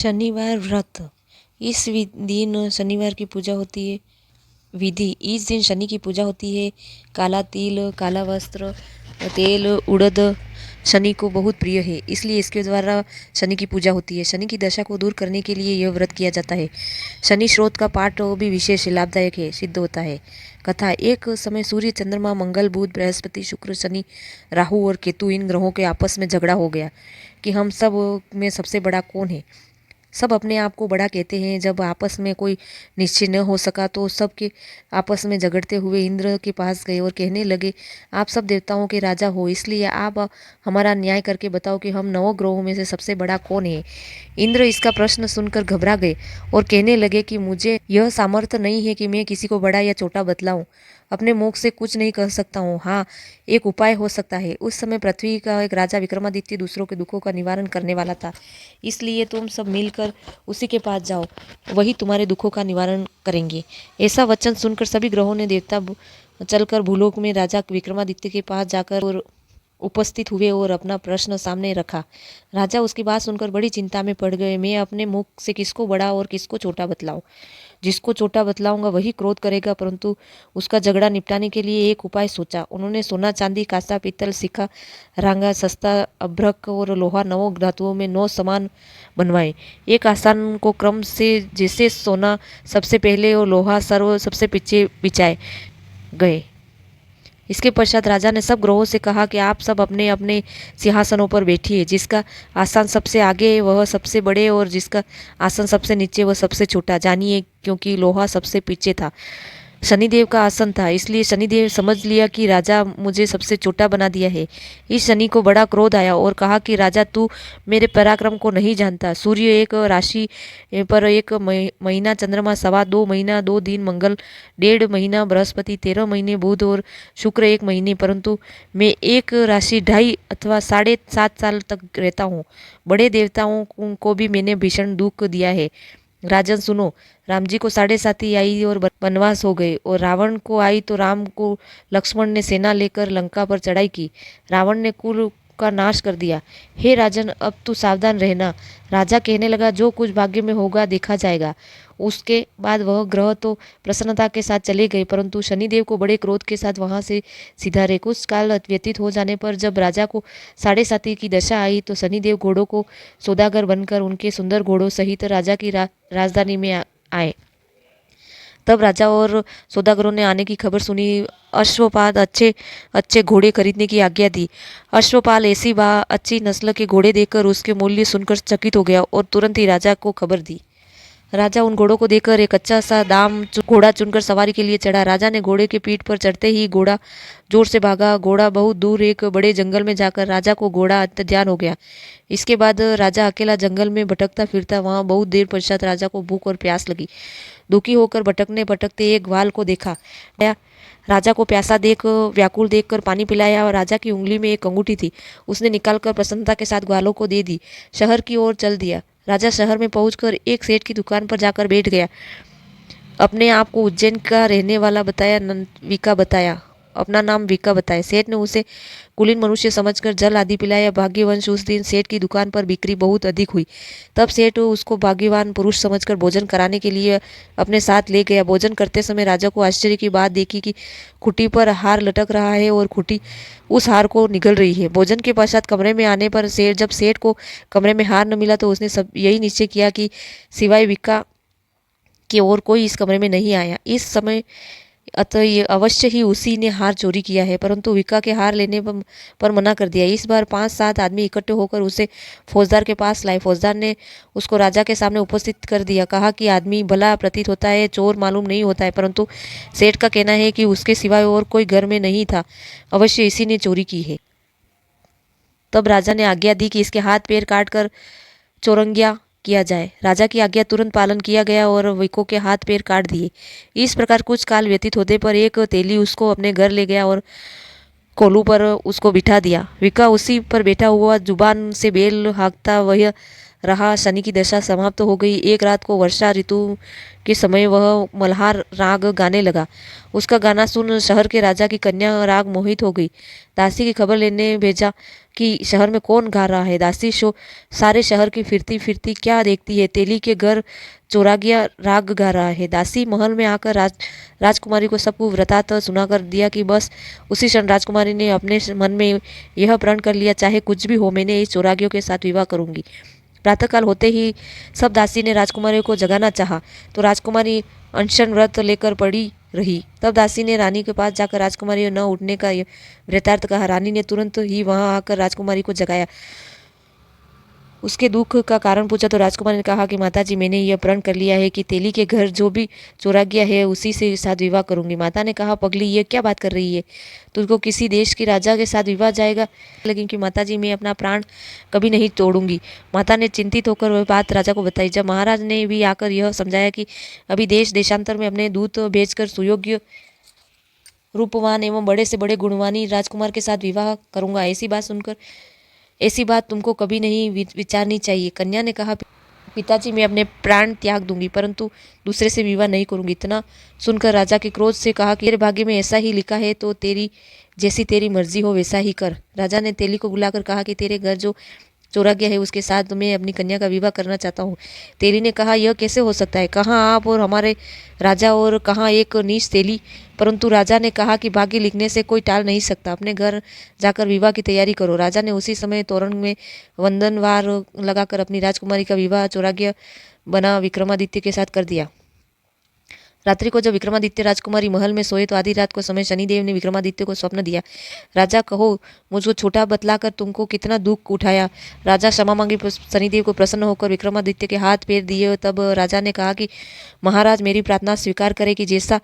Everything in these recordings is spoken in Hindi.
शनिवार व्रत। इस दिन शनिवार की पूजा होती है। विधि, इस दिन शनि की पूजा होती है। काला तिल, काला वस्त्र, तेल, उड़द शनि को बहुत प्रिय है, इसलिए इसके द्वारा शनि की पूजा होती है। शनि की दशा को दूर करने के लिए यह व्रत किया जाता है। शनि स्रोत का पाठ भी विशेष लाभदायक है सिद्ध होता है। कथा, एक समय सूर्य, चंद्रमा, मंगल, बुध, बृहस्पति, शुक्र, शनि, राहु और केतु इन ग्रहों के आपस में झगड़ा हो गया कि हम सब में सबसे बड़ा कौन है। सब अपने आप को बड़ा कहते हैं। जब आपस में कोई निश्चय न हो सका तो सब के आपस में झगड़ते हुए इंद्र के पास गए और कहने लगे, आप सब देवताओं के राजा हो, इसलिए आप हमारा न्याय करके बताओ कि हम नौ ग्रहों में से सबसे बड़ा कौन है। इंद्र इसका प्रश्न सुनकर घबरा गए और कहने लगे कि मुझे यह सामर्थ्य नहीं है कि मैं किसी को बड़ा या छोटा बतलाऊं। अपने मुख से कुछ नहीं कह सकता हूँ। हाँ, एक उपाय हो सकता है। उस समय पृथ्वी का एक राजा विक्रमादित्य दूसरों के दुखों का निवारण करने वाला था, इसलिए तुम सब मिलकर उसी के पास जाओ, वही तुम्हारे दुखों का निवारण करेंगे। ऐसा वचन सुनकर सभी ग्रहों ने देवता चलकर भूलोक में राजा विक्रमादित्य के पास जाकर और उपस्थित हुए और अपना प्रश्न सामने रखा। राजा उसकी बात सुनकर बड़ी चिंता में पड़ गए। मैं अपने मुख से किसको बड़ा और किसको छोटा बतलाऊं? जिसको छोटा बतलाऊंगा वही क्रोध करेगा, परंतु उसका झगड़ा निपटाने के लिए एक उपाय सोचा। उन्होंने सोना, चांदी, कांसा, पीतल, सिक्का, रांगा, सस्ता, अभ्रक और लोहा 9 धातुओं में 9 सामान बनवाए। एक आसन को क्रम से, जैसे सोना सबसे पहले और लोहा सर्व सबसे पीछे बिछाए गए। इसके पश्चात राजा ने सब ग्रहों से कहा कि आप सब अपने अपने सिंहासनों पर बैठिए। जिसका आसन सबसे आगे है वह सबसे बड़े और जिसका आसन सबसे नीचे वह सबसे छोटा जानिए, क्योंकि लोहा सबसे पीछे था। शनिदेव का आसन था, इसलिए शनिदेव समझ लिया कि राजा मुझे सबसे छोटा बना दिया है। इस शनि को बड़ा क्रोध आया और कहा कि राजा, तू मेरे पराक्रम को नहीं जानता। सूर्य एक राशि पर एक महीना, चंद्रमा 2.25 महीना 2 दिन, मंगल 1.5 महीना, बृहस्पति 13 महीने, बुध और शुक्र 1 महीने, परंतु मैं एक राशि 2.5 अथवा 7.5 साल तक रहता हूँ। बड़े देवताओं को भी मैंने भीषण दुख दिया है। राजन सुनो, राम जी को 7.5 आई और वनवास हो गए, और रावण को आई तो राम को लक्ष्मण ने सेना लेकर लंका पर चढ़ाई की। रावण ने कुल का नाश कर दिया। हे राजन, अब तू सावधान रहना। राजा कहने लगा, जो कुछ भाग्य में होगा देखा जाएगा। उसके बाद वह ग्रह तो प्रसन्नता के साथ चले गए, परंतु शनिदेव को बड़े क्रोध के साथ वहां से सिधारे। कुछ काल व्यतीत हो जाने पर जब राजा को 7.5 की दशा आई तो शनिदेव घोड़ों को सौदागर बनकर उनके सुंदर घोड़ों सहित राजा की राजधानी में आए। तब राजा और सौदागरों ने आने की खबर सुनी। अश्वपाल अच्छे अच्छे घोड़े खरीदने की आज्ञा दी। अश्वपाल ऐसी अच्छी नस्ल के घोड़े देखकर उसके मूल्य सुनकर चकित हो गया और तुरंत ही राजा को खबर दी। राजा उन घोड़ों को देखकर एक अच्छा सा घोड़ा चुनकर सवारी के लिए चढ़ा। राजा ने घोड़े के पीठ पर चढ़ते ही घोड़ा जोर से भागा। घोड़ा बहुत दूर एक बड़े जंगल में जाकर राजा को घोड़ा अंतर्ध्यान हो गया। इसके बाद राजा अकेला जंगल में भटकता फिरता। वहां बहुत देर पश्चात राजा को भूख और प्यास लगी। दुखी होकर भटकने भटकते एक ग्वाल को देखा। राजा को प्यासा देख व्याकुल देखकर पानी पिलाया और राजा की उंगली में एक अंगूठी थी, उसने निकालकर प्रसन्नता के साथ ग्वालों को दे दी। शहर की ओर चल दिया। राजा शहर में पहुंचकर एक सेठ की दुकान पर जाकर बैठ गया। अपने आप को उज्जैन का रहने वाला बताया, विका बताया, अपना नाम विका बताया। सेठ ने उसे कुलीन मनुष्य समझकर जल आदि पिलाया। भाग्यवंश उस दिन सेठ की दुकान पर बिक्री बहुत अधिक हुई। तब सेठ उसको भाग्यवान पुरुष समझकर भोजन कराने के लिए अपने साथ ले गया। भोजन करते समय राजा को आश्चर्य की बात देखी कि खुटी पर हार लटक रहा है और खुटी उस हार को निगल रही है। भोजन के पश्चात कमरे में आने पर जब सेठ को कमरे में हार न मिला तो उसने सब यही निश्चय किया कि सिवाय विका के और कोई इस कमरे में नहीं आया। इस समय अतः ये अवश्य ही उसी ने हार चोरी किया है, परंतु विका के हार लेने पर मना कर दिया। इस बार 5-7 आदमी इकट्ठे होकर उसे फौजदार के पास लाए। फौजदार ने उसको राजा के सामने उपस्थित कर दिया। कहा कि आदमी भला प्रतीत होता है, चोर मालूम नहीं होता है, परंतु सेठ का कहना है कि उसके सिवाय और कोई घर में नहीं था, अवश्य इसी ने चोरी की है। तब राजा ने आज्ञा दी कि इसके हाथ पैर काट कर चौरंगिया किया जाए। राजा की आज्ञा तुरंत पालन किया गया और विको के हाथ पैर काट दिए। इस प्रकार कुछ काल व्यतीत होते पर एक तेली उसको अपने घर ले गया और कोलू पर उसको बिठा दिया। विका उसी पर बैठा हुआ जुबान से बेल हाँकता वह रहा। शनि की दशा समाप्त हो गई। एक रात को वर्षा ऋतु के समय वह मल्हार राग गाने लगा। उसका गाना सुन शहर के राजा की कन्या राग मोहित हो गई। दासी की खबर लेने भेजा कि शहर में कौन गा रहा है। दासी सारे शहर की फिरती फिरती क्या देखती है, तेली के घर चोरागिया राग गा रहा है। दासी महल में आकर राजकुमारी को सब कुछ वृतांत सुनाकर दिया कि बस उसी क्षण राजकुमारी ने अपने मन में यह प्रण कर लिया, चाहे कुछ भी हो मैंने इस चोरागियों के साथ विवाह करूंगी। प्रातःकाल होते ही सब दासी ने राजकुमारी को जगाना चाहा, तो राजकुमारी अनशन व्रत लेकर पड़ी रही। तब दासी ने रानी के पास जाकर राजकुमारी न उठने का वृतांत कहा। रानी ने तुरंत ही वहां आकर राजकुमारी को जगाया, उसके दुख का कारण पूछा तो राजकुमारी ने कहा कि माताजी, मैंने यह प्रण कर लिया है कि तेली के घर जो भी चोरागिया है उसी से साथ विवाह करूंगी। माता ने कहा, पगली ये क्या बात कर रही है, तुझको किसी देश की राजा के साथ विवाह जाएगा? लेकिन कि माताजी, मैं अपना प्राण कभी नहीं तोड़ूंगी। माता ने चिंतित होकर वह बात राजा को बताई। जब महाराज ने भी आकर यह समझाया कि अभी देश देशांतर में अपने दूत भेजकर सुयोग्य रूपवान एवं बड़े से बड़े गुणवानी राजकुमार के साथ विवाह करूंगा, ऐसी बात तुमको कभी नहीं विचारनी चाहिए। कन्या ने कहा, पिताजी, मैं अपने प्राण त्याग दूंगी परंतु दूसरे से विवाह नहीं करूंगी। इतना सुनकर राजा के क्रोध से कहा कि तेरे भाग्य में ऐसा ही लिखा है तो तेरी मर्जी हो वैसा ही कर। राजा ने तेली को बुलाकर कहा कि तेरे घर जो चोरा गया है उसके साथ मैं अपनी कन्या का विवाह करना चाहता हूँ। तेली ने कहा, यह कैसे हो सकता है? कहाँ आप और हमारे राजा और कहाँ एक नीच तेली? परंतु राजा ने कहा कि भाग्य लिखने से कोई टाल नहीं सकता, अपने घर जाकर विवाह की तैयारी करो। राजा ने उसी समय तोरण में वंदनवार लगाकर अपनी राजकुमारी का विवाह चोराग्य बना विक्रमादित्य के साथ कर दिया। रात्रि को जब विक्रमादित्य राजकुमारी महल में सोए तो आधी रात को समय शनिदेव ने विक्रमादित्य को स्वप्न दिया। राजा, कहो मुझको छोटा बतलाकर तुमको कितना दुख उठाया। राजा क्षमा मांगे। शनिदेव को प्रसन्न होकर विक्रमादित्य के हाथ पैर दिए। तब राजा ने कहा कि महाराज, मेरी प्रार्थना स्वीकार करे कि जैसा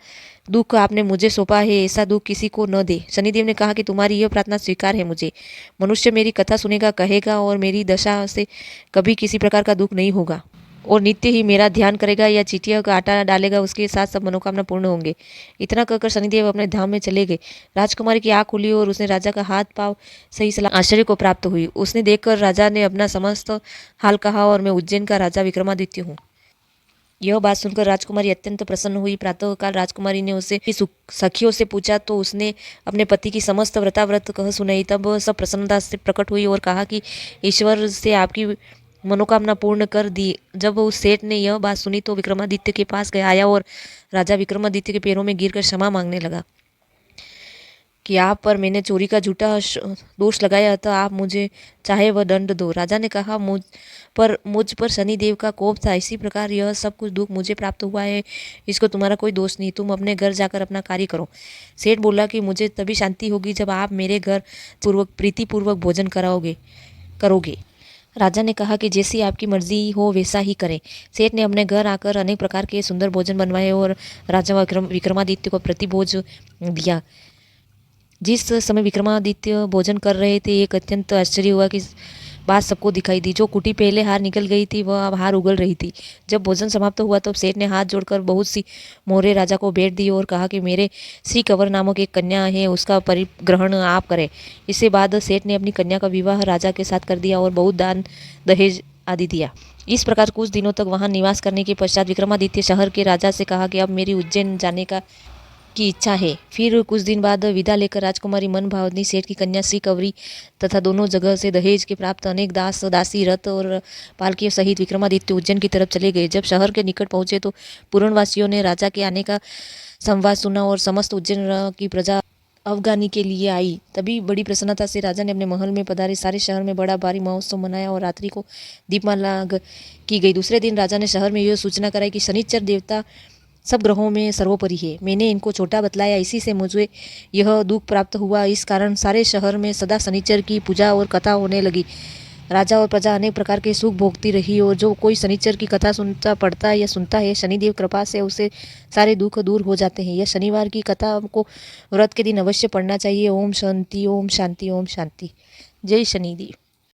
दुख आपने मुझे सौंपा है ऐसा दुख किसी को न दे। शनिदेव ने कहा कि तुम्हारी यह प्रार्थना स्वीकार है मुझे। मनुष्य मेरी कथा सुनेगा, कहेगा और मेरी दशा से कभी किसी प्रकार का दुख नहीं होगा और नित्य ही मेरा ध्यान करेगा या चींटियों का आटा डालेगा, उसके साथ सब मनोकामना पूर्ण होंगे। इतना कहकर शनिदेव अपने धाम में चले गए। राजकुमारी की आंख खुली और उसने राजा का हाथ पाव सही सलामत आश्चर्य को प्राप्त हुई। उसने देखकर राजा ने अपना समस्त हाल कहा, और मैं उज्जैन का राजा विक्रमादित्य हूँ। यह बात सुनकर राजकुमारी अत्यंत प्रसन्न हुई। प्रातःकाल राजकुमारी ने उससे सखियों से पूछा तो उसने अपने पति की समस्त व्रताव्रत कह सुनाई। तब सब प्रसन्नता से प्रकट हुई और कहा कि ईश्वर से आपकी मनोकामना पूर्ण कर दी। जब उस सेठ ने यह बात सुनी तो विक्रमादित्य के पास आया और राजा विक्रमादित्य के पैरों में गिरकर क्षमा मांगने लगा कि आप पर मैंने चोरी का झूठा दोष लगाया था, आप मुझे चाहे वह दंड दो। राजा ने कहा, मुझ पर शनिदेव का कोप था, इसी प्रकार यह सब कुछ दुख मुझे प्राप्त हुआ है, इसको तुम्हारा कोई दोष नहीं। तुम अपने घर जाकर अपना कार्य करो। सेठ बोला कि मुझे तभी शांति होगी जब आप मेरे घर प्रीतिपूर्वक भोजन करोगे। राजा ने कहा कि जैसी आपकी मर्जी हो वैसा ही करें। सेठ ने अपने घर आकर अनेक प्रकार के सुंदर भोजन बनवाए और राजा विक्रमादित्य को प्रतिभोज दिया। जिस समय विक्रमादित्य भोजन कर रहे थे, एक अत्यंत आश्चर्य हुआ कि बात सबको दिखाई दी। जो कुटी पहले हार निकल गई थी वह अब हार उगल रही थी। जब भोजन समाप्त हुआ तब सेठ ने हाथ जोड़कर बहुत सी मोहरे राजा को भेंट दी और कहा कि मेरे श्री कंवर नामक एक कन्या है, उसका परिग्रहण आप करें। इसके बाद सेठ ने अपनी कन्या का विवाह राजा के साथ कर दिया और बहुत दान दहेज आदि दिया। इस प्रकार कुछ दिनों तक वहां निवास करने के पश्चात विक्रमादित्य शहर के राजा से कहा कि अब मेरी उज्जैन जाने की इच्छा है। फिर कुछ दिन बाद विदा लेकर राजकुमारी मन भावनी सेठ की कन्या श्री कंवरी तथा दोनों जगह से दहेज के प्राप्त अनेक दास दासी रथ और पालकियों सहित विक्रमादित्य उज्जैन की तरफ चले गए। जब शहर के निकट पहुंचे तो पुरनवासियों ने राजा के आने का संवाद सुना और समस्त उज्जैन की प्रजा अफगानी के लिए आई। तभी बड़ी प्रसन्नता से राजा ने अपने महल में पधारे सारे शहर में बड़ा भारी महोत्सव मनाया और रात्रि को दीपमाला की गई। दूसरे दिन राजा ने शहर में यह सूचना कराई कि शनिचर देवता सब ग्रहों में सर्वोपरि है। मैंने इनको छोटा बतलाया, इसी से मुझे यह दुख प्राप्त हुआ। इस कारण सारे शहर में सदा शनिचर की पूजा और कथा होने लगी। राजा और प्रजा अनेक प्रकार के सुख भोगती रही और जो कोई शनिचर की कथा पढ़ता या सुनता है, शनिदेव कृपा से उसे सारे दुख दूर हो जाते हैं। यह शनिवार की कथा को व्रत के दिन अवश्य पढ़ना चाहिए। ओम शांति, ओम शांति, ओम शांति। जय शनिदेव।